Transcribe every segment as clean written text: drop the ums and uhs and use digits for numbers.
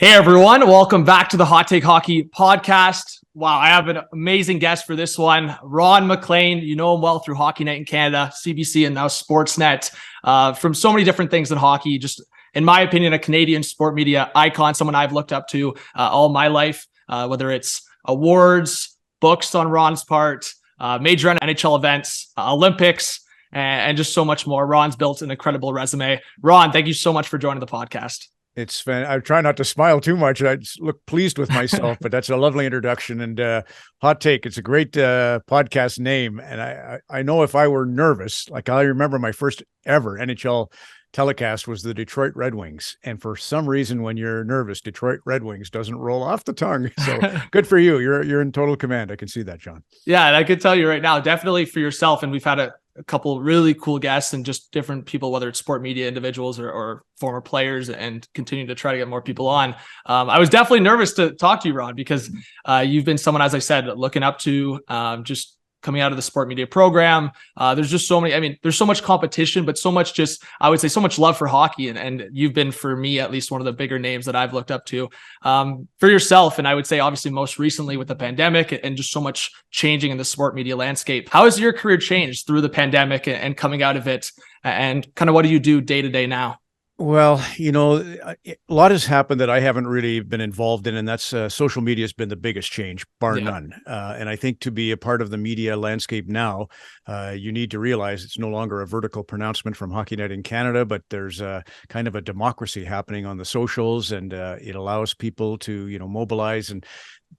Hey everyone, welcome back to the Hot Take Hockey podcast. Wow, I have an amazing guest for this one. Ron MacLean, you know him well through Hockey Night in Canada, CBC, and now Sportsnet. From so many different things in hockey, just in my opinion, a Canadian sport media icon, someone I've looked up to all my life, whether it's awards, books on Ron's part, major NHL events, Olympics, and just so much more. Ron's built an incredible resume. Ron, thank you so much for joining the podcast. It's fun. I try not to smile too much. I just look pleased with myself, but that's a lovely introduction. And Hot Take, it's a great podcast name. And I know if I were nervous, like I remember my first ever NHL telecast was the Detroit Red Wings. And for some reason, when you're nervous, Detroit Red Wings doesn't roll off the tongue. So good for you. You're in total command. I can see that, John. Yeah, and I could tell you right now, definitely for yourself. And we've had a couple really cool guests and just different people, whether it's sport media individuals or former players, and continue to try to get more people on. I was definitely nervous to talk to you, Ron, because you've been someone, as I said, looking up to, just coming out of the sport media program. There's just so many, there's so much competition, but so much just, I would say, so much love for hockey. And you've been, for me, at least one of the bigger names that I've looked up to for yourself. And I would say, obviously, most recently with the pandemic and just so much changing in the sport media landscape. How has your career changed through the pandemic and coming out of it? And kind of what do you do day to day now? Well, a lot has happened that I haven't really been involved in, and that's social media has been the biggest change, bar none. And I think to be a part of the media landscape now, you need to realize it's no longer a vertical pronouncement from Hockey Night in Canada, but there's a kind of a democracy happening on the socials, and it allows people to, mobilize. And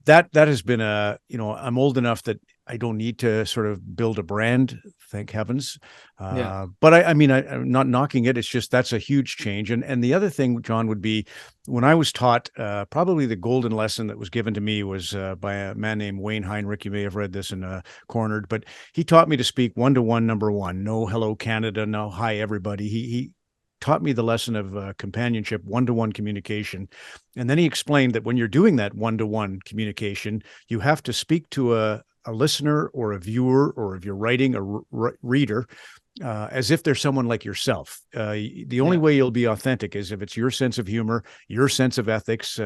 that has been I'm old enough that I don't need to sort of build a brand, thank heavens. But I'm not knocking it. It's just, that's a huge change. And the other thing, John, would be when I was taught, probably the golden lesson that was given to me was by a man named Wayne Heinrich. You may have read this in Cornered, but he taught me to speak one-to-one, number one. No hello Canada, no hi everybody. He taught me the lesson of companionship, one-to-one communication. And then he explained that when you're doing that one-to-one communication, you have to speak to a listener or a viewer, or if you're writing, a reader, as if they're someone like yourself. The only way you'll be authentic is if it's your sense of humor, your sense of ethics,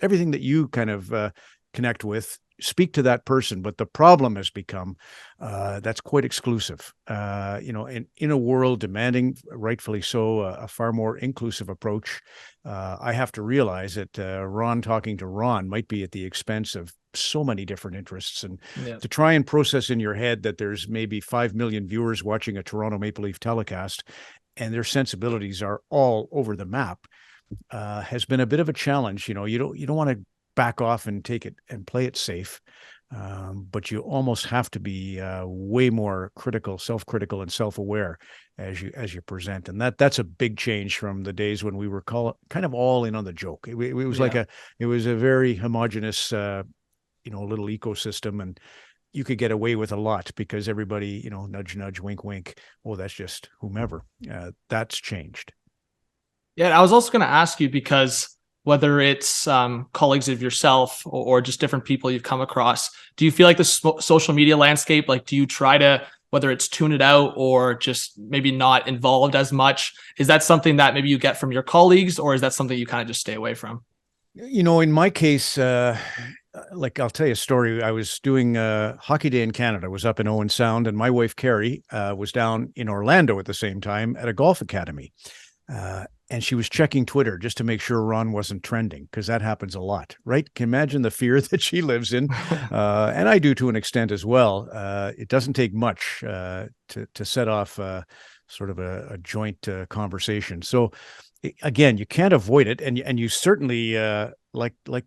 everything that you kind of connect with. Speak to that person. But the problem has become that's quite exclusive. In a world demanding, rightfully so, a far more inclusive approach. I have to realize that Ron talking to Ron might be at the expense of so many different interests, and to try and process in your head that there's maybe 5 million viewers watching a Toronto Maple Leaf telecast, and their sensibilities are all over the map, has been a bit of a challenge. You don't want to back off and take it and play it safe. But you almost have to be way more critical, self-critical, and self-aware as you present. And that's a big change from the days when we were kind of all in on the joke. It was it was a very homogenous, little ecosystem, and you could get away with a lot because everybody, nudge, nudge, wink, wink. Oh, that's just whomever. That's changed. Yeah, I was also going to ask you, because whether it's colleagues of yourself or just different people you've come across, do you feel like the social media landscape, do you try to, whether it's tune it out or just maybe not involved as much? Is that something that maybe you get from your colleagues, or is that something you kind of just stay away from? In my case, I'll tell you a story. I was doing Hockey Day in Canada. I was up in Owen Sound, and my wife, Carrie, was down in Orlando at the same time at a golf academy. And she was checking Twitter just to make sure Ron wasn't trending, because that happens a lot, right? Can you imagine the fear that she lives in? And I do to an extent as well. It doesn't take much to set off sort of a joint conversation. So again, you can't avoid it. And you certainly, like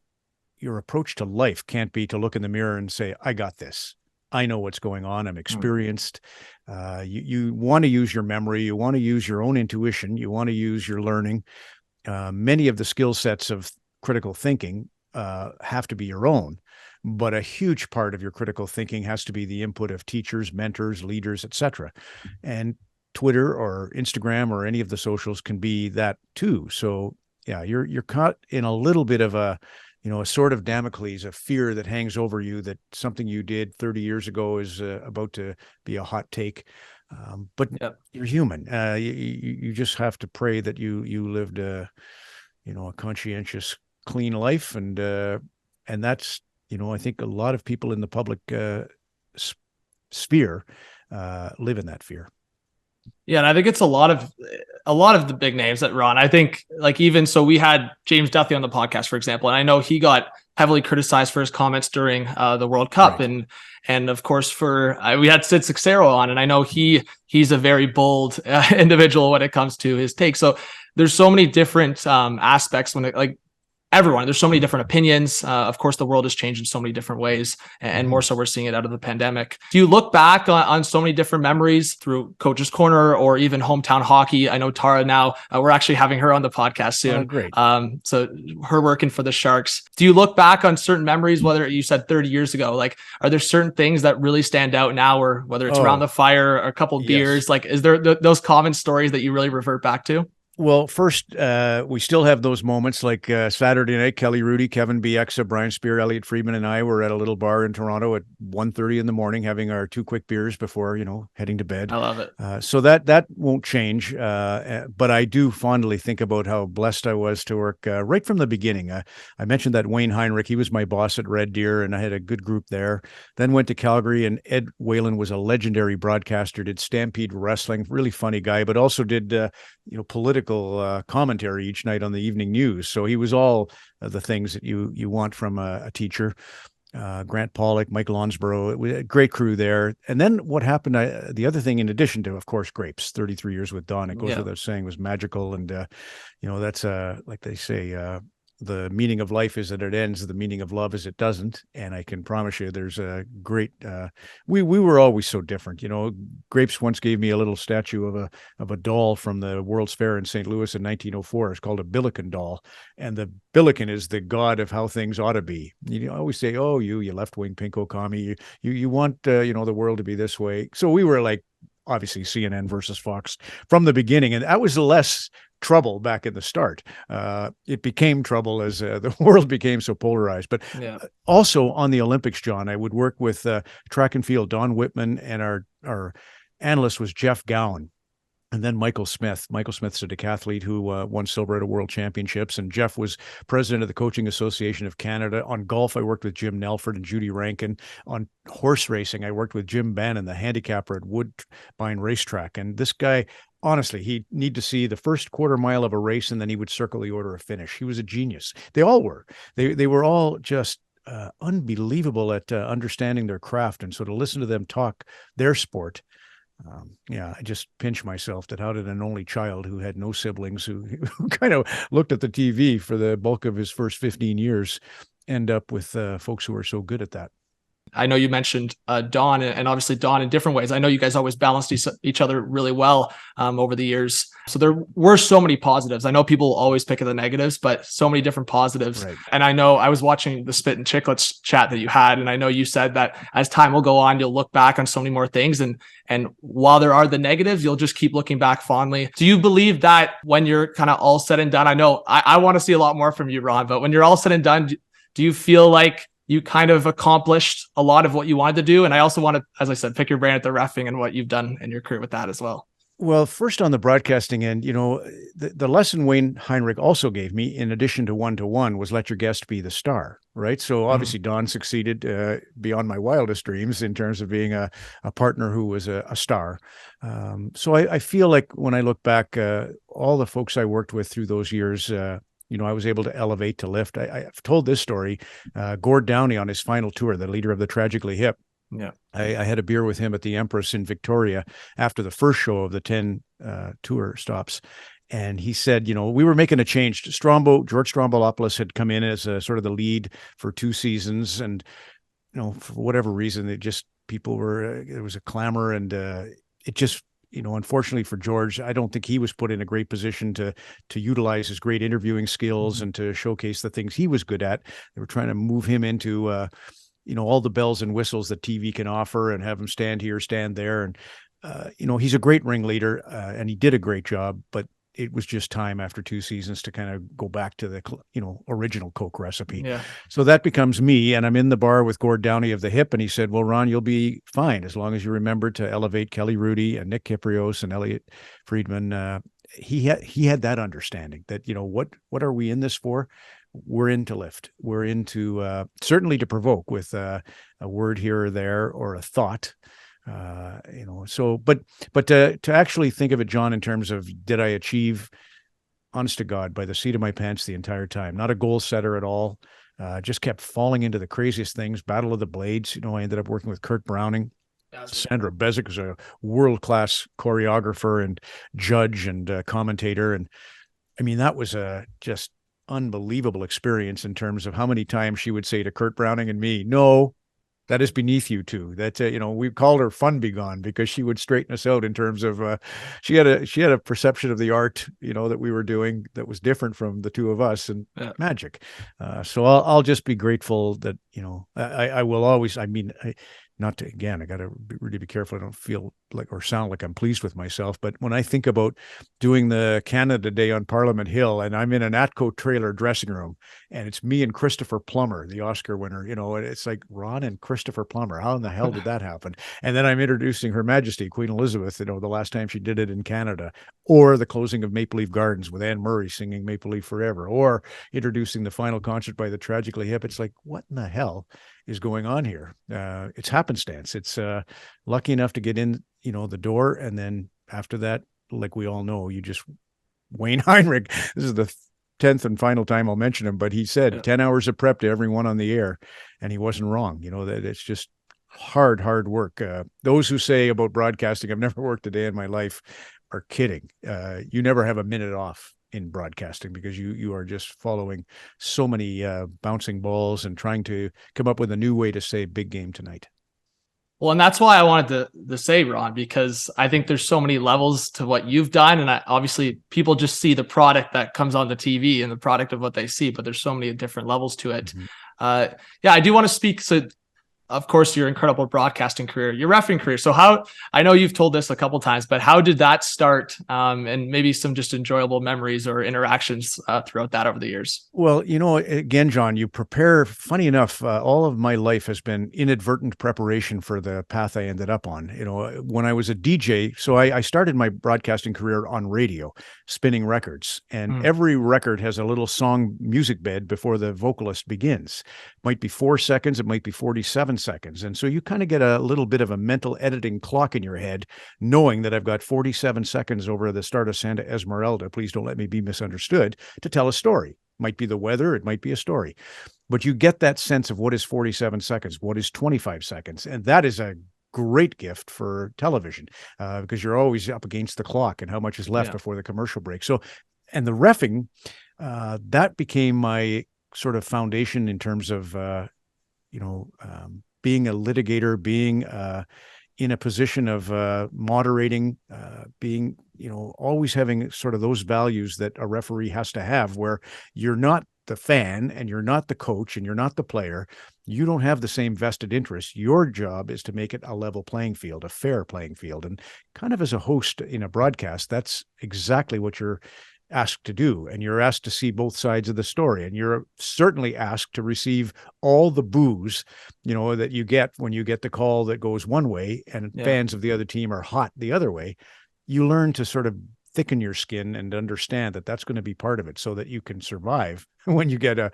your approach to life can't be to look in the mirror and say, I got this. I know what's going on. I'm experienced. You want to use your memory. You want to use your own intuition. You want to use your learning. Many of the skill sets of critical thinking have to be your own, but a huge part of your critical thinking has to be the input of teachers, mentors, leaders, etc. And Twitter or Instagram or any of the socials can be that too. So yeah, you're caught in a little bit of a sword of Damocles, a fear that hangs over you that something you did 30 years ago is about to be a hot take. But you're human. You just have to pray that you lived a conscientious clean life, and that's, I think a lot of people in the public sphere live in that fear. Yeah, and I think it's a lot of the big names that Ron. I think like even so, we had James Duthie on the podcast, for example, and I know he got heavily criticized for his comments during the World Cup, right. And of course we had Sid Seixeiro on, and I know he's a very bold individual when it comes to his take. So there's so many different aspects when there's so many different opinions. Of course, the world has changed in so many different ways, and more so we're seeing it out of the pandemic. Do you look back on so many different memories through Coach's Corner or even hometown hockey? I know Tara now, we're actually having her on the podcast soon. Oh, great. So her working for the Sharks. Do you look back on certain memories, whether you said 30 years ago, like, are there certain things that really stand out now, or whether it's around the fire or a couple of beers? Like, is there those common stories that you really revert back to? Well, first, we still have those moments like Saturday night, Kelly Rudy, Kevin Bieksa, Brian Spear, Elliot Friedman, and I were at a little bar in Toronto at 1:30 in the morning having our 2 quick beers before, heading to bed. I love it. So that won't change. But I do fondly think about how blessed I was to work right from the beginning. I mentioned that Wayne Heinrich, he was my boss at Red Deer, and I had a good group there. Then went to Calgary, and Ed Whalen was a legendary broadcaster, did Stampede Wrestling, really funny guy, but also did political commentary each night on the evening news. So he was all the things that you want from a teacher. Grant Pollock, Mike Lonsborough, it was a great crew there. And then what happened, the other thing, in addition to, of course, Grapes, 33 years with Don, it goes without saying, was magical. And, that's like they say, the meaning of life is that it ends. The meaning of love is it doesn't. And I can promise you there's a great, we were always so different. Grapes once gave me a little statue of a doll from the World's Fair in St. Louis in 1904. It's called a Billiken doll. And the Billiken is the god of how things ought to be. You always say, oh, you left-wing pinko commie, you want, the world to be this way. So we were like, obviously CNN versus Fox from the beginning. And that was less trouble back in the start. It became trouble as the world became so polarized. But also on the Olympics, John, I would work with track and field, Don Whitman, and our analyst was Jeff Gowan. And then Michael Smith. Michael Smith's a decathlete who won silver at a world championships. And Jeff was president of the Coaching Association of Canada. On golf, I worked with Jim Nelford and Judy Rankin. On horse racing, I worked with Jim Bannon, the handicapper at Woodbine Racetrack. And this guy, honestly, he'd need to see the first quarter mile of a race, and then he would circle the order of finish. He was a genius. They all were. They were all just unbelievable at understanding their craft. And so to listen to them talk their sport, I just pinch myself that how did an only child who had no siblings, who kind of looked at the TV for the bulk of his first 15 years, end up with folks who are so good at that. I know you mentioned Don, and obviously Don in different ways. I know you guys always balanced each other really well over the years. So there were so many positives. I know people always pick at the negatives, but so many different positives. Right. And I know I was watching the Spit and Chicklets chat that you had, and I know you said that as time will go on, you'll look back on so many more things. And while there are the negatives, you'll just keep looking back fondly. Do you believe that when you're kind of all said and done, I know I want to see a lot more from you, Ron, but when you're all said and done, do you feel like you kind of accomplished a lot of what you wanted to do? And I also want to, as I said, pick your brain at the reffing and what you've done in your career with that as well. Well, first on the broadcasting end, the lesson Wayne Heinrich also gave me, in addition to one-to-one, was let your guest be the star, right? So obviously Don succeeded beyond my wildest dreams in terms of being a partner who was a star. So I feel like when I look back, all the folks I worked with through those years, I was able to elevate, to lift. I've told this story. Gord Downey on his final tour, the leader of the Tragically Hip. Yeah, I had a beer with him at the Empress in Victoria after the first show of the 10 tour stops. And he said, we were making a change. George Strombolopoulos had come in as sort of the lead for 2 seasons. And, for whatever reason, there was a clamor, and it just, unfortunately for George, I don't think he was put in a great position to utilize his great interviewing skills and to showcase the things he was good at. They were trying to move him into, all the bells and whistles that TV can offer, and have him stand here, stand there. And, he's a great ringleader, and he did a great job, but it was just time after 2 seasons to kind of go back to the, original Coke recipe. Yeah. So that becomes me, and I'm in the bar with Gord Downey of the Hip, and he said, well, Ron, you'll be fine as long as you remember to elevate Kelly Rudy and Nick Kyprios and Elliot Friedman. He had that understanding that, what are we in this for? we're in to lift. We're into certainly to provoke with a word here or there or a thought. So but to actually think of it, John, in terms of did I achieve, honest to God, by the seat of my pants the entire time, not a goal setter at all. Just kept falling into the craziest things. Battle of the Blades. I ended up working with Kurt Browning. Sandra Bezic was a world-class choreographer and judge and commentator. And I mean, that was a just unbelievable experience in terms of how many times she would say to Kurt Browning and me, "No, that is beneath you two." That we called her Fun Be Gone because she would straighten us out in terms of she had a perception of the art that we were doing that was different from the two of us, and magic. So I'll just be grateful that I will always. I mean, not to, again, I got to really be careful. I don't feel like or sound like I'm pleased with myself. But when I think about doing the Canada Day on Parliament Hill and I'm in an Atco trailer dressing room and it's me and Christopher Plummer, the Oscar winner, and it's like Ron and Christopher Plummer. How in the hell did that happen? And then I'm introducing Her Majesty, Queen Elizabeth, the last time she did it in Canada, or the closing of Maple Leaf Gardens with Anne Murray singing Maple Leaf Forever, or introducing the final concert by the Tragically Hip. It's like, what in the hell is going on here? It's happenstance. It's lucky enough to get in, the door. And then after that, like we all know, you just, Wayne Heinrich, this is the 10th and final time I'll mention him, but he said 10 hours of prep to everyone on the air. And he wasn't wrong. That it's just hard work. Those who say about broadcasting, I've never worked a day in my life, are kidding. You never have a minute off in broadcasting because you are just following so many bouncing balls and trying to come up with a new way to say big game tonight. Well, and that's why I wanted to say, Ron, because I think there's so many levels to what you've done. And obviously people just see the product that comes on the TV and the product of what they see, but there's so many different levels to it. Mm-hmm. I do want to speak. So of course, your incredible broadcasting career, your reffing career. So I know you've told this a couple of times, but how did that start? And maybe some just enjoyable memories or interactions throughout that over the years. Well, again, John, you prepare. Funny enough, all of my life has been inadvertent preparation for the path I ended up on. When I was a DJ, so I started my broadcasting career on radio, spinning records, and every record has a little song music bed before the vocalist begins. It might be 4 seconds, it might be 47 seconds. And so you kind of get a little bit of a mental editing clock in your head, knowing that I've got 47 seconds over the start of Santa Esmeralda, please don't let me be misunderstood, to tell a story. Might be the weather, it might be a story. But you get that sense of what is 47 seconds, what is 25 seconds. And that is a great gift for television because you're always up against the clock and how much is left before the commercial break. So, and the reffing, that became my sort of foundation in terms of, being a litigator, being in a position of moderating, being, always having sort of those values that a referee has to have, where you're not the fan and you're not the coach and you're not the player. You don't have the same vested interest. Your job is to make it a level playing field, a fair playing field. And kind of as a host in a broadcast, that's exactly what you're asked to do. And you're asked to see both sides of the story. And you're certainly asked to receive all the boos, that you get when you get the call that goes one way and fans of the other team are hot the other way. You learn to sort of thicken your skin and understand that that's going to be part of it so that you can survive when you get a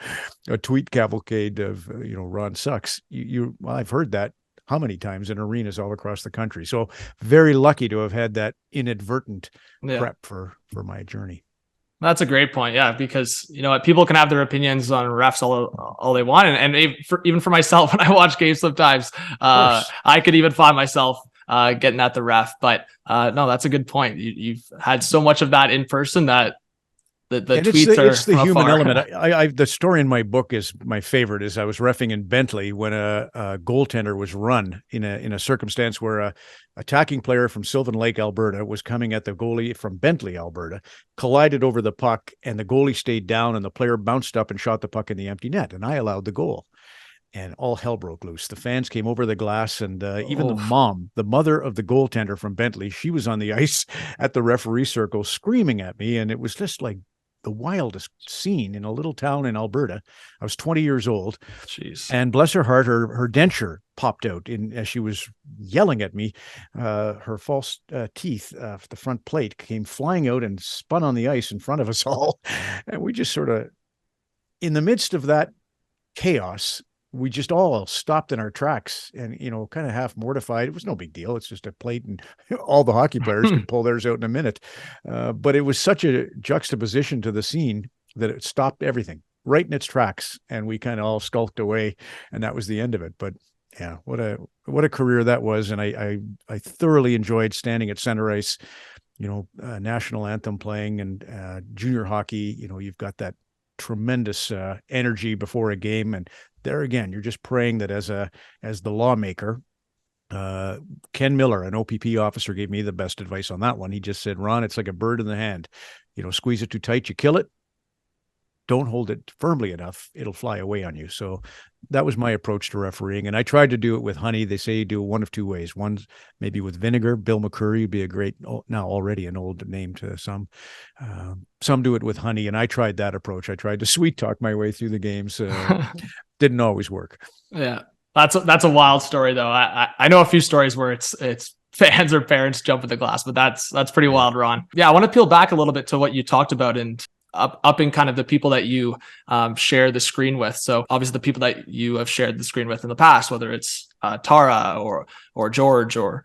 tweet cavalcade of, Ron sucks. Well, I've heard that how many times in arenas all across the country. So very lucky to have had that inadvertent prep for my journey. That's a great point. Yeah, because people can have their opinions on refs all they want, and even for myself, when I watch games sometimes, I could even find myself getting at the ref. But no, that's a good point. You've had so much of that in person that the tweets it's the human element. I the story in my book is my favorite. Is I was reffing in Bentley when a goaltender was run in a circumstance where a attacking player from Sylvan Lake, Alberta, was coming at the goalie from Bentley, Alberta, collided over the puck, and the goalie stayed down, and the player bounced up and shot the puck in the empty net, and I allowed the goal. And all hell broke loose. The fans came over the glass, and even the mother of the goaltender from Bentley, she was on the ice at the referee circle screaming at me, and it was just like the wildest scene in a little town in Alberta. I was 20 years old. Jeez. And bless her heart, her denture popped out as she was yelling at me. Her false teeth, the front plate, came flying out and spun on the ice in front of us all. And we just sort of in the midst of that chaos, we just all stopped in our tracks and, kind of half mortified. It was no big deal. It's just a plate and all the hockey players can pull theirs out in a minute. But it was such a juxtaposition to the scene that it stopped everything right in its tracks. And we kind of all skulked away, and that was the end of it. But yeah, what a career that was. And I thoroughly enjoyed standing at center ice, national anthem playing, and junior hockey. You've got that tremendous energy before a game, and there again, you're just praying that as the lawmaker, Ken Miller, an OPP officer, gave me the best advice on that one. He just said, Ron, it's like a bird in the hand. Squeeze it too tight, you kill it. Don't hold it firmly enough, it'll fly away on you. So that was my approach to refereeing. And I tried to do it with honey. They say you do one of two ways. One's maybe with vinegar. Bill McCurry would be a great, now already an old name to some. Some do it with honey. And I tried that approach. I tried to sweet talk my way through the games. Didn't always work. Yeah. That's a wild story though. I know a few stories where it's fans or parents jump in the glass, but that's pretty wild, Ron. Yeah. I want to peel back a little bit to what you talked about and upping kind of the people that you share the screen with. So obviously the people that you have shared the screen with in the past, whether it's Tara or George or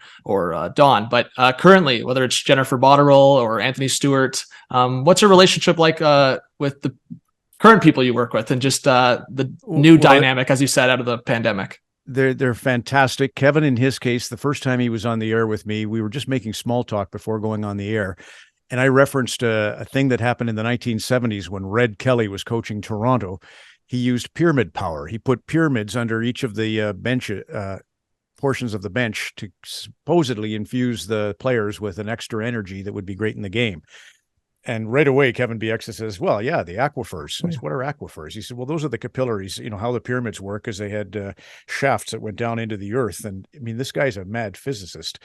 Don, but currently, whether it's Jennifer Botterill or Anthony Stewart, what's your relationship like with the current people you work with, and just the new dynamic, as you said, out of the pandemic? They're fantastic. Kevin, in his case, the first time he was on the air with me, we were just making small talk before going on the air. And I referenced a thing that happened in the 1970s when Red Kelly was coaching Toronto. He used pyramid power. He put pyramids under each of the bench portions of the bench to supposedly infuse the players with an extra energy that would be great in the game. And right away, Kevin Bieksa says, well, yeah, the aquifers. I said, what are aquifers? He said, well, those are the capillaries. How the pyramids work is they had shafts that went down into the earth. And I mean, this guy's a mad physicist.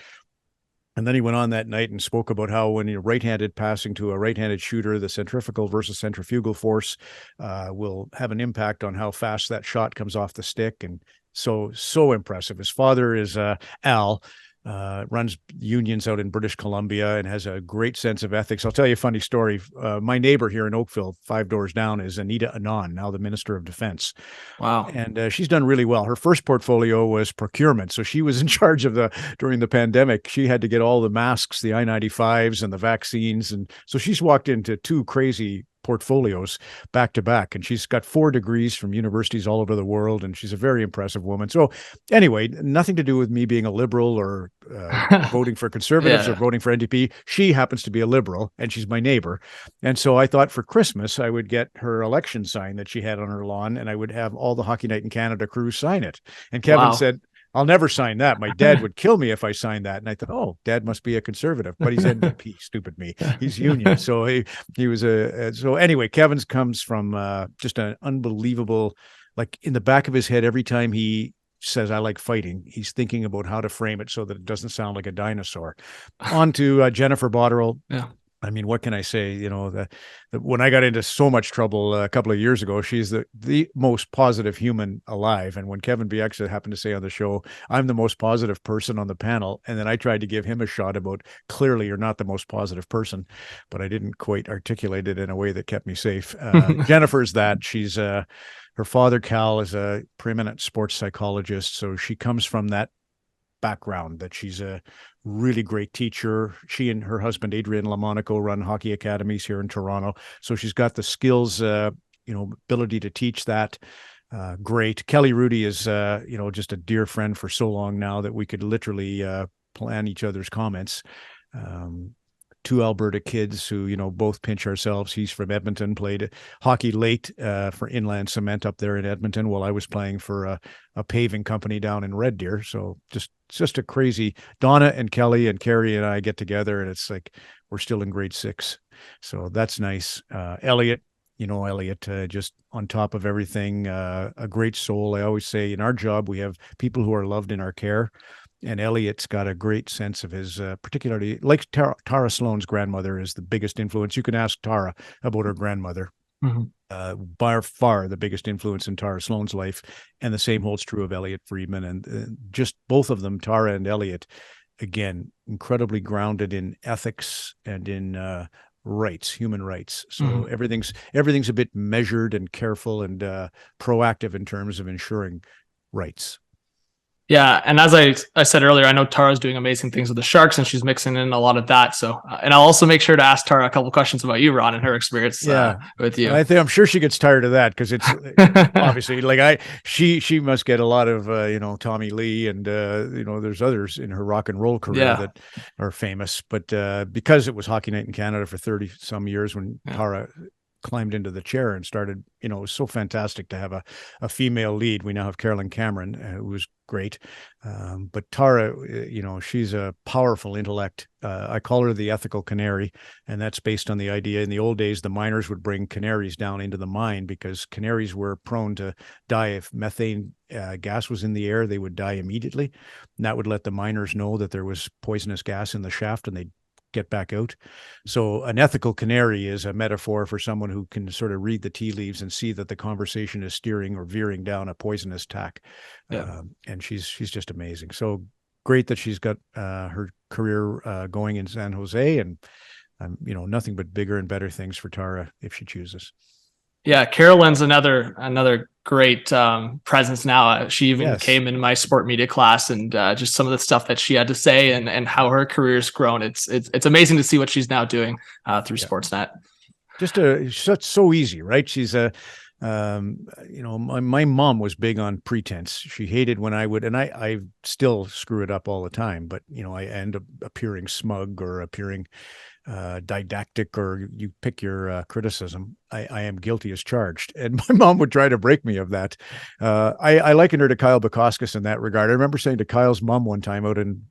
And then he went on that night and spoke about how when you're right-handed passing to a right-handed shooter, the centrifugal versus centrifugal force will have an impact on how fast that shot comes off the stick. And so impressive. His father is Al, runs unions out in British Columbia and has a great sense of ethics. I'll tell you a funny story. My neighbor here in Oakville, 5 doors down, is Anita Anand, now the Minister of Defense. Wow. And she's done really well. Her first portfolio was procurement. So she was in charge of during the pandemic, she had to get all the masks, the I-95s and the vaccines. And so she's walked into 2 crazy portfolios back to back, and she's got 4 degrees from universities all over the world, and she's a very impressive woman. So anyway, nothing to do with me being a liberal or voting for conservatives or voting for NDP. She happens to be a liberal, and she's my neighbor. And so I thought for Christmas I would get her election sign that she had on her lawn, and I would have all the Hockey Night in Canada crew sign it. And Kevin said, I'll never sign that. My dad would kill me if I signed that. And I thought, oh, Dad must be a conservative, but he's NDP, stupid me. He's union. So he was so anyway, Kevin's comes from just an unbelievable, like in the back of his head, every time he says, I like fighting, he's thinking about how to frame it so that it doesn't sound like a dinosaur. On to Jennifer Botterill. Yeah. I mean, what can I say? When I got into so much trouble a couple of years ago, she's the most positive human alive. And when Kevin Bieksa happened to say on the show, I'm the most positive person on the panel. And then I tried to give him a shot about clearly you're not the most positive person, but I didn't quite articulate it in a way that kept me safe. Jennifer's that. She's her father, Cal, is a preeminent sports psychologist. So she comes from that background, that she's a really great teacher. She and her husband, Adrian Lamonaco, run hockey academies here in Toronto. So she's got the skills, ability to teach that. Great. Kelly Rudy is, just a dear friend for so long now that we could literally plan each other's comments. 2 Alberta kids who, both pinch ourselves. He's from Edmonton, played hockey late for Inland Cement up there in Edmonton while I was playing for a paving company down in Red Deer. So just a crazy, Donna and Kelly and Carrie and I get together and it's like we're still in grade 6. So that's nice. Elliot, Elliot, just on top of everything, a great soul. I always say in our job, we have people who are loved in our care. And Elliot's got a great sense of his, particularly like Tara Slone's grandmother is the biggest influence. You can ask Tara about her grandmother. Mm-hmm. By far the biggest influence in Tara Slone's life. And the same holds true of Elliot Friedman. And just both of them, Tara and Elliot, again, incredibly grounded in ethics and in rights, human rights. So everything's a bit measured and careful and proactive in terms of ensuring rights. Yeah, and as I said earlier, I know Tara's doing amazing things with the Sharks, and she's mixing in a lot of that. So, and I'll also make sure to ask Tara a couple questions about you, Ron, and her experience with you. I'm sure she gets tired of that, because it's obviously like she must get a lot of Tommy Lee and there's others in her rock and roll career that are famous, but because it was Hockey Night in Canada for 30 some years when Tara climbed into the chair and started, it was so fantastic to have a female lead. We now have Carolyn Cameron, who was great. But Tara, she's a powerful intellect. I call her the ethical canary, and that's based on the idea in the old days, the miners would bring canaries down into the mine because canaries were prone to die. If methane gas was in the air, they would die immediately. And that would let the miners know that there was poisonous gas in the shaft, and they'd get back out. So an ethical canary is a metaphor for someone who can sort of read the tea leaves and see that the conversation is steering or veering down a poisonous tack. And she's just amazing. So great that she's got her career going in San Jose, and nothing but bigger and better things for Tara if she chooses. Yeah, Carolyn's another great presence now. She even came in my sport media class, and just some of the stuff that she had to say and how her career's grown. It's amazing to see what she's now doing through Sportsnet. Just so easy, right? She's my mom was big on pretense. She hated when I would, and I still screw it up all the time, but I end up appearing smug or appearing didactic, or you pick your criticism. I am guilty as charged, and my mom would try to break me of that. I liken her to Kyle Bukauskas in that regard. I remember saying to Kyle's mom one time out in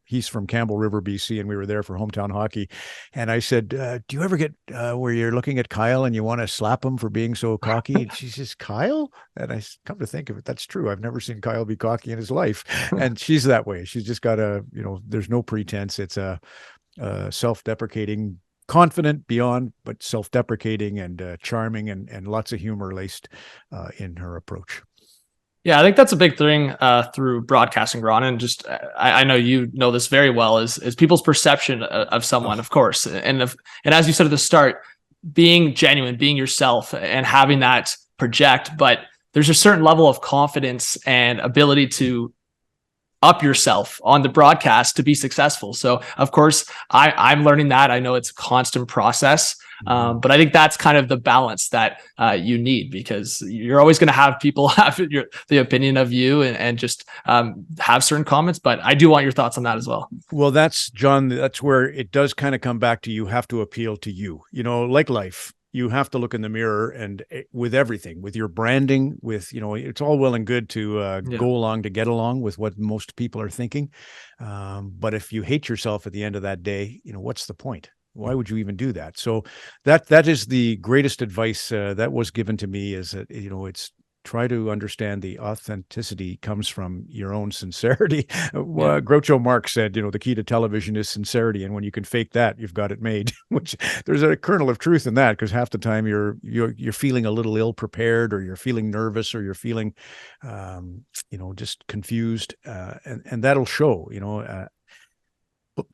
he's from Campbell River, BC, and we were there for hometown hockey, and I said, do you ever get where you're looking at Kyle and you want to slap him for being so cocky? And she says, Kyle? And I come to think of it, that's true. I've never seen Kyle be cocky in his life, and she's that way. She's just got there's no pretense. It's a self-deprecating, confident beyond, but self-deprecating and charming, and lots of humor laced in her approach. Yeah, I think that's a big thing through broadcasting, Ron, and just I know you know this very well is people's perception of someone, of course, and as you said at the start, being genuine, being yourself, and having that project. But there's a certain level of confidence and ability to up yourself on the broadcast to be successful. So of course I'm learning that. I know it's a constant process, but I think that's kind of the balance that you need, because you're always going to have people have the opinion of you and just have certain comments, but I do want your thoughts on that as well. Well, that's where it does kind of come back to, you have to appeal to you, like life. You have to look in the mirror, and with everything, with your branding, with, it's all well and good to go along to get along with what most people are thinking. But if you hate yourself at the end of that day, what's the point? Why would you even do that? So that is the greatest advice that was given to me, is that, it's try to understand the authenticity comes from your own sincerity. Groucho Marx said, the key to television is sincerity. And when you can fake that, you've got it made, which there's a kernel of truth in that, because half the time you're feeling a little ill prepared, or you're feeling nervous, or you're feeling, just confused. And that'll show, but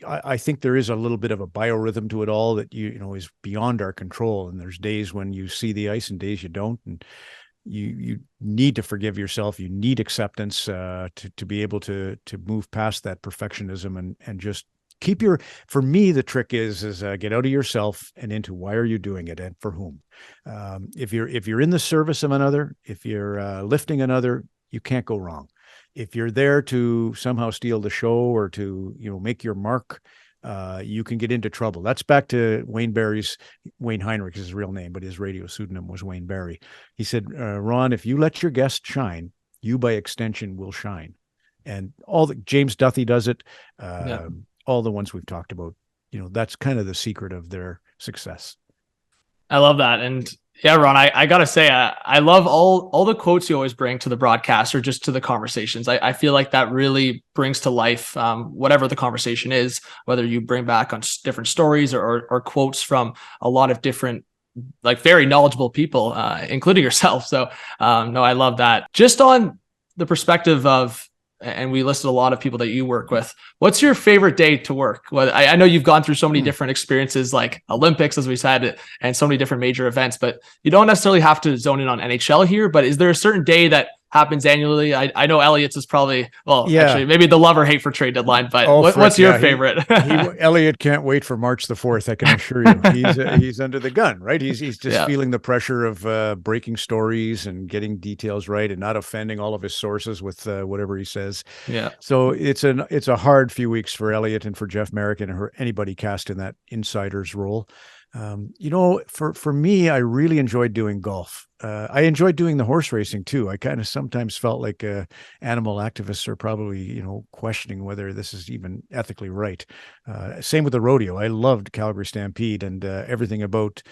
I think there is a little bit of a biorhythm to it all that, is beyond our control. And there's days when you see the ice and days you don't. And you need to forgive yourself. You need acceptance to be able to move past that perfectionism and just keep for me, the trick is get out of yourself and into why are you doing it and for whom. If you're in the service of another, if you're lifting another, you can't go wrong. If you're there to somehow steal the show or to, make your mark, you can get into trouble. That's back to Wayne Heinrich is his real name, but his radio pseudonym was Wayne Barry. He said, Ron, if you let your guest shine, you by extension will shine. And James Duthie does it. All the ones we've talked about, that's kind of the secret of their success. I love that. And yeah, Ron, I got to say, I love all the quotes you always bring to the broadcast or just to the conversations. I feel like that really brings to life whatever the conversation is, whether you bring back on different stories or quotes from a lot of different, like very knowledgeable people, including yourself. So no, I love that. Just on the perspective of and we listed a lot of people that you work with. What's your favorite day to work? Well, I know you've gone through so many different experiences, like Olympics, as we said, and so many different major events, but you don't necessarily have to zone in on NHL here. But is there a certain day that happens annually? I know Elliot's is probably, actually maybe the love or hate for trade deadline, but what's your favorite? Elliot can't wait for March the 4th. I can assure you, he's under the gun, right? He's just feeling the pressure of breaking stories and getting details right and not offending all of his sources with whatever he says. Yeah. So it's a hard few weeks for Elliot and for Jeff Merrick and anybody cast in that insider's role. For me, I really enjoyed doing golf. I enjoyed doing the horse racing too. I kind of sometimes felt like animal activists are probably, questioning whether this is even ethically right. Same with the rodeo. I loved Calgary Stampede and everything about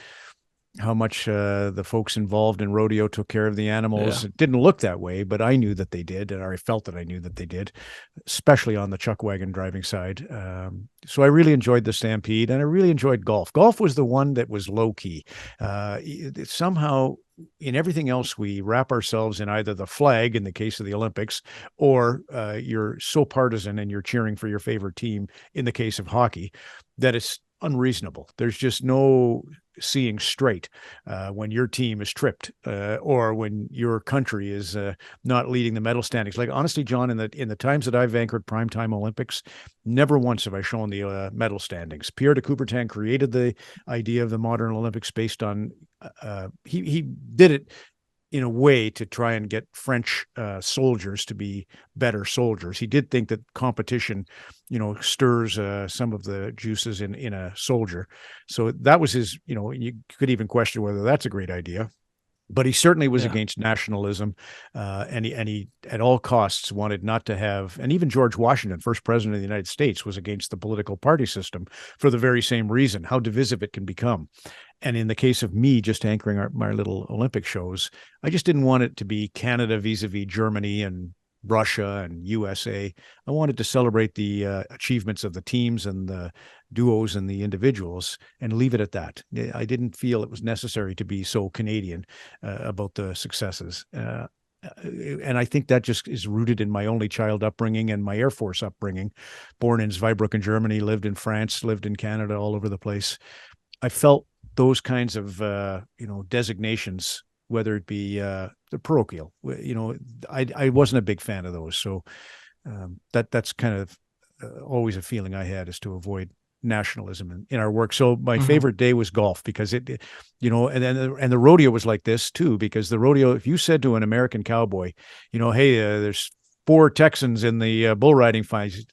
how much the folks involved in rodeo took care of the animals. It didn't look that way, but I knew that they did, or I felt that I knew that they did, especially on the chuck wagon driving side. So I really enjoyed the Stampede, and I really enjoyed golf. Golf was the one that was low key. Somehow, in everything else, we wrap ourselves in either the flag in the case of the Olympics, or you're so partisan and you're cheering for your favorite team in the case of hockey that it's unreasonable. There's just no seeing straight when your team is tripped or when your country is not leading the medal standings. Like, honestly, John, in the times that I've anchored primetime Olympics, never once have I shown the medal standings. Pierre de Coubertin created the idea of the modern Olympics based on he did it in a way to try and get French soldiers to be better soldiers. He did think that competition, stirs some of the juices in a soldier. So that was his, you could even question whether that's a great idea. But he certainly was against nationalism, and he at all costs wanted not to have, and even George Washington, first president of the United States, was against the political party system for the very same reason, how divisive it can become. And in the case of me just anchoring my little Olympic shows, I just didn't want it to be Canada vis-a-vis Germany and Russia and USA. I wanted to celebrate the achievements of the teams and the duos and the individuals and leave it at that. I didn't feel it was necessary to be so Canadian about the successes. And I think that just is rooted in my only child upbringing and my Air Force upbringing. Born in Zweibrücken, Germany, lived in France, lived in Canada, all over the place. I felt those kinds of, designations, whether it be the parochial, I wasn't a big fan of those. So that's kind of always a feeling I had, is to avoid nationalism in our work. So my favorite day was golf, because and the rodeo was like this too, because the rodeo, if you said to an American cowboy, hey, there's 4 Texans in the bull riding fights,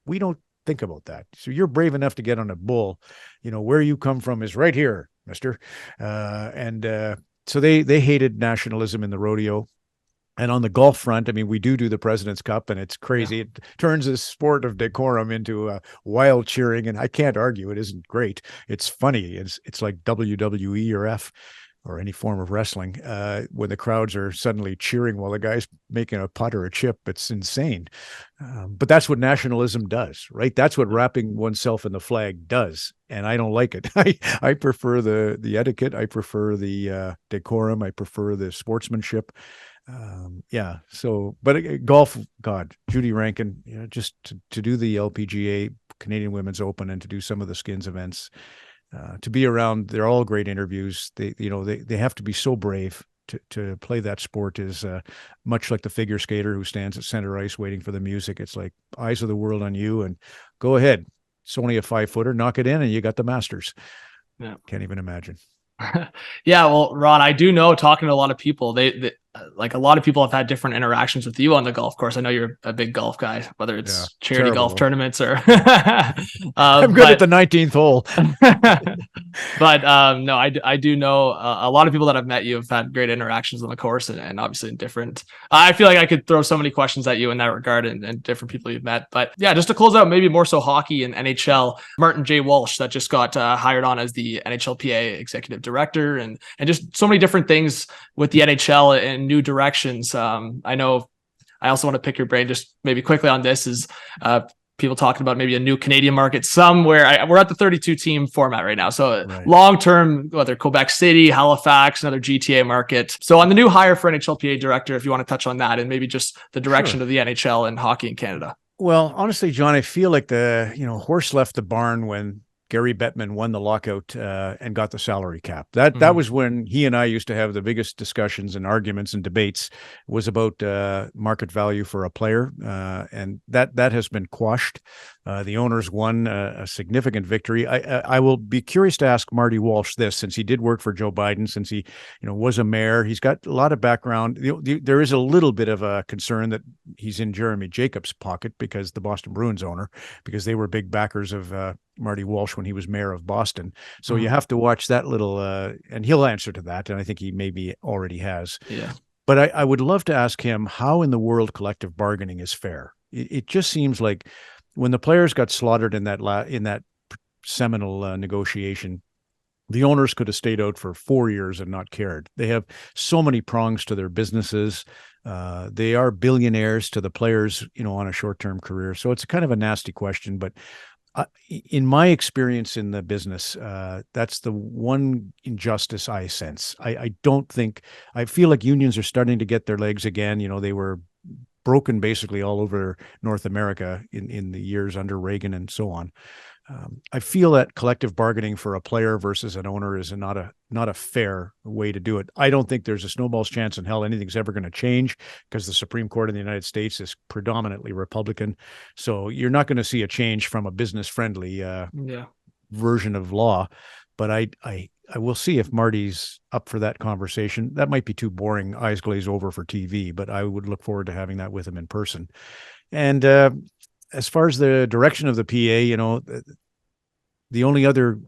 we don't think about that. So you're brave enough to get on a bull, where you come from is right here, mister. So they hated nationalism in the rodeo. And on the golf front, I mean, we do the President's Cup, and it's crazy. Yeah. It turns this sport of decorum into wild cheering, and I can't argue it isn't great. It's funny. It's like WWE or F or any form of wrestling, when the crowds are suddenly cheering while the guy's making a putt or a chip. It's insane. But that's what nationalism does, right? That's what wrapping oneself in the flag does. And I don't like it. I prefer the etiquette. I prefer the decorum. I prefer the sportsmanship. But golf, God, Judy Rankin, just to do the LPGA Canadian Women's Open and to do some of the skins events, to be around, they're all great interviews. They have to be so brave to play that sport. Is much like the figure skater who stands at center ice waiting for the music. It's like eyes of the world on you, and go ahead. It's only a 5-footer, knock it in, and you got the Masters. Yeah. Can't even imagine. Yeah, well, Ron, I do know, talking to a lot of people, they like a lot of people have had different interactions with you on the golf course. I know you're a big golf guy, whether it's charity golf tournaments or I'm good at the 19th hole. But no, I do know a lot of people that have met you have had great interactions on the course, and obviously in different, I feel like I could throw so many questions at you in that regard, and different people you've met. But yeah, just to close out, maybe more so hockey and NHL, Martin J. Walsh, that just got hired on as the NHL PA Executive Director, and just so many different things with the NHL and new directions. I know I also want to pick your brain just maybe quickly on this, is people talking about maybe a new Canadian market somewhere. We're at the 32 team format right now. So Right. long-term, whether Quebec City, Halifax, another GTA market. So on the new hire for NHL PA director, if you want to touch on that and maybe just the direction of the NHL and hockey in Canada. Well, honestly, John, I feel like the horse left the barn when Gary Bettman won the lockout and got the salary cap. That was when he and I used to have the biggest discussions and arguments and debates, was about market value for a player, and that has been quashed. The owners won a significant victory. I will be curious to ask Marty Walsh this, since he did work for Joe Biden, since he was a mayor. He's got a lot of background. There is a little bit of a concern that he's in Jeremy Jacobs' pocket, because the Boston Bruins owner, because they were big backers of Marty Walsh when he was mayor of Boston. So you have to watch that little, and he'll answer to that. And I think he maybe already has. Yeah. But I would love to ask him how in the world collective bargaining is fair. It just seems like when the players got slaughtered in that seminal negotiation, the owners could have stayed out for 4 years and not cared. They have so many prongs to their businesses. They are billionaires to the players, on a short-term career. So it's kind of a nasty question, but in my experience in the business, that's the one injustice I sense. I feel like unions are starting to get their legs again. They were broken basically all over North America in the years under Reagan and so on. I feel that collective bargaining for a player versus an owner is not a fair way to do it. I don't think there's a snowball's chance in hell anything's ever going to change, because the Supreme Court in the United States is predominantly Republican. So you're not going to see a change from a business-friendly version of law. But I will see if Marty's up for that conversation. That might be too boring, eyes glazed over for TV, but I would look forward to having that with him in person. And as far as the direction of the PA, the only other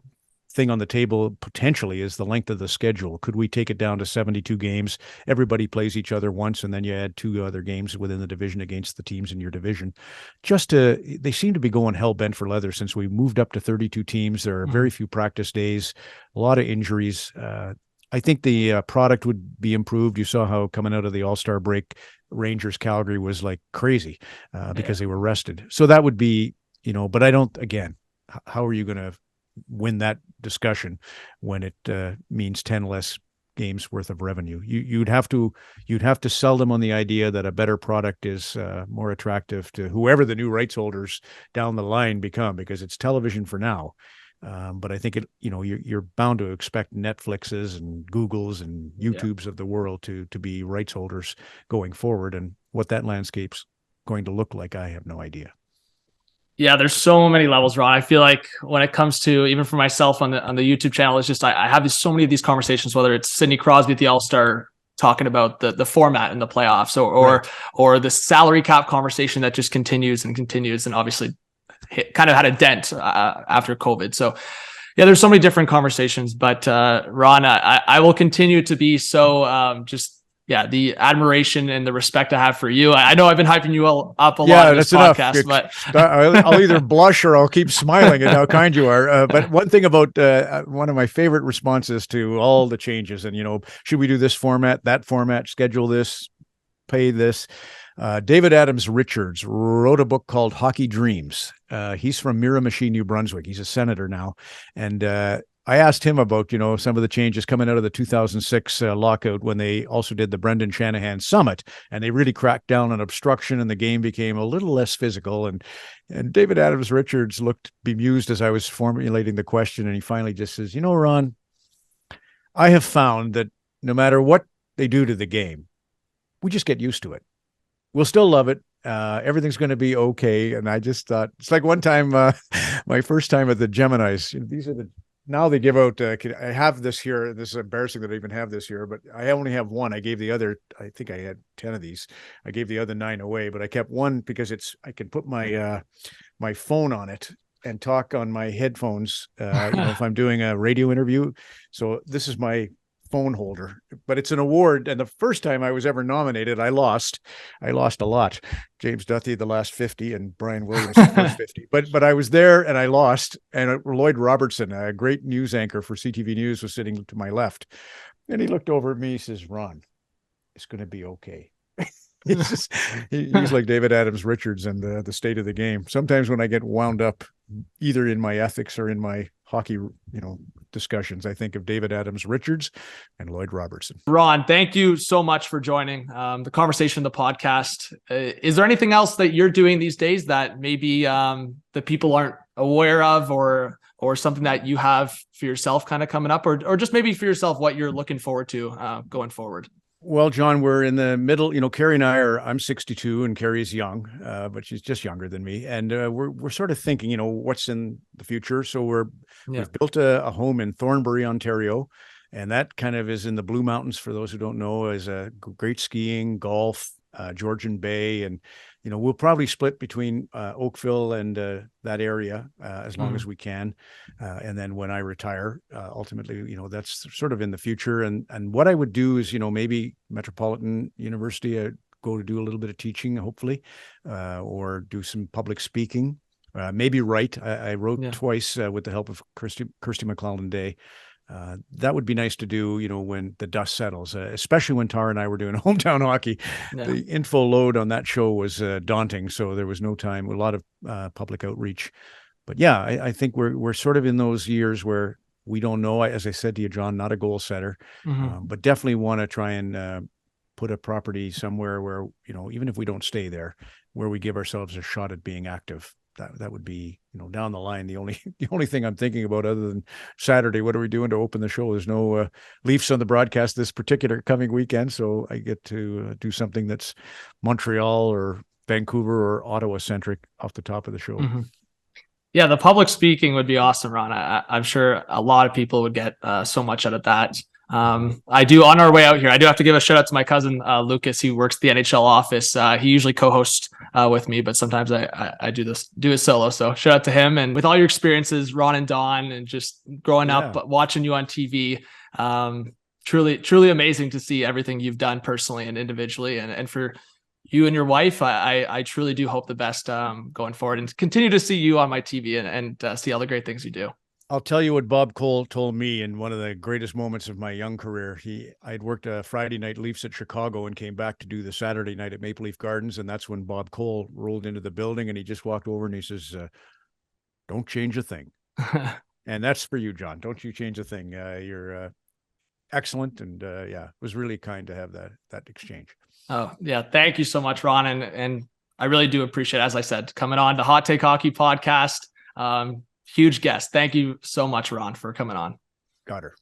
thing on the table potentially is the length of the schedule. Could we take it down to 72 games? Everybody plays each other once, and then you add 2 other games within the division against the teams in your division. They seem to be going hell bent for leather since we moved up to 32 teams. There are very few practice days, a lot of injuries. I think the product would be improved. You saw how coming out of the All-Star break, Rangers Calgary was like crazy because they were rested. So that would be, but how are you going to win that discussion when it means 10 less games worth of revenue? You'd have to sell them on the idea that a better product is more attractive to whoever the new rights holders down the line become, because it's television for now. But I think you're bound to expect Netflixes and Googles and YouTubes of the world to be rights holders going forward. And what that landscape's going to look like, I have no idea. Yeah, there's so many levels, Ron. I feel like when it comes to, even for myself on the YouTube channel, it's just I have so many of these conversations, whether it's Sidney Crosby at the All-Star talking about the format in the playoffs, or the salary cap conversation that just continues and obviously kind of had a dent after COVID. So yeah, there's so many different conversations, but Ron, I will continue to be so the admiration and the respect I have for you. I know I've been hyping you up a lot in this podcast, but I'll either blush or I'll keep smiling at how kind you are. But one thing about one of my favorite responses to all the changes, and should we do this format, that format, schedule this, pay this? David Adams Richards wrote a book called Hockey Dreams. He's from Miramichi, New Brunswick. He's a senator now. And I asked him about, some of the changes coming out of the 2006 lockout, when they also did the Brendan Shanahan Summit, and they really cracked down on obstruction, and the game became a little less physical. And David Adams Richards looked bemused as I was formulating the question, and he finally just says, Ron, I have found that no matter what they do to the game, we just get used to it. We'll still love it. Everything's going to be okay. And I just thought, it's like one time, my first time at the Geminis, now they give out, I have this here. This is embarrassing that I even have this here, but I only have one. I gave the other, I think I had 10 of these. I gave the other 9 away, but I kept one because I can put my phone on it and talk on my headphones, if I'm doing a radio interview. So this is my phone holder, but it's an award. And the first time I was ever nominated, I lost a lot. James Duthie, the last 50, and Brian Williams, the first 50. But I was there and I lost. And Lloyd Robertson, a great news anchor for CTV News, was sitting to my left. And he looked over at me, he says, Ron, it's going to be okay. He's like David Adams Richards and the state of the game. Sometimes when I get wound up, either in my ethics or in my hockey, discussions, I think of David Adams Richards and Lloyd Robertson. Ron, thank you so much for joining the conversation, the podcast. Is there anything else that you're doing these days that maybe the people aren't aware of, or something that you have for yourself kind of coming up, or just maybe for yourself, what you're looking forward to going forward? Well, John, we're in the middle. Carrie and I'm 62 and Carrie's young, but she's just younger than me. And we're sort of thinking, what's in the future. So we've built a home in Thornbury, Ontario, and that kind of is in the Blue Mountains. For those who don't know, is a great skiing, golf, Georgian Bay. And, we'll probably split between Oakville and that area as long as we can. And then when I retire, ultimately, that's sort of in the future. And what I would do is, maybe Metropolitan University, go to do a little bit of teaching, hopefully, or do some public speaking. Maybe write. I wrote twice with the help of Kirsty McClelland-Day. That would be nice to do, when the dust settles, especially when Tara and I were doing hometown hockey. Yeah. The info load on that show was daunting, so there was no time, a lot of public outreach. But yeah, I think we're sort of in those years where we don't know. As I said to you, John, not a goal setter, but definitely want to try and put a property somewhere where, even if we don't stay there, where we give ourselves a shot at being active. That would be, down the line, the only thing I'm thinking about other than Saturday. What are we doing to open the show? There's no Leafs on the broadcast this particular coming weekend, so I get to do something that's Montreal or Vancouver or Ottawa centric off the top of the show. Yeah, the public speaking would be awesome, Ron. I'm sure a lot of people would get so much out of that. I do, on our way out here, I do have to give a shout out to my cousin, Lucas. He works the NHL office. He usually co-hosts with me, but sometimes I do it solo. So shout out to him. And with all your experiences, Ron and Don, and just growing up, watching you on TV, truly amazing to see everything you've done personally and individually. And for you and your wife, I truly do hope the best going forward, and continue to see you on my TV and see all the great things you do. I'll tell you what Bob Cole told me in one of the greatest moments of my young career. I'd worked a Friday night Leafs at Chicago and came back to do the Saturday night at Maple Leaf Gardens. And that's when Bob Cole rolled into the building, and he just walked over and he says, don't change a thing. And that's for you, John. Don't you change a thing. You're excellent. And it was really kind to have that exchange. Oh yeah. Thank you so much, Ron. And I really do appreciate, as I said, coming on to Hot Take Hockey podcast. Huge guest. Thank you so much, Ron, for coming on. Got her.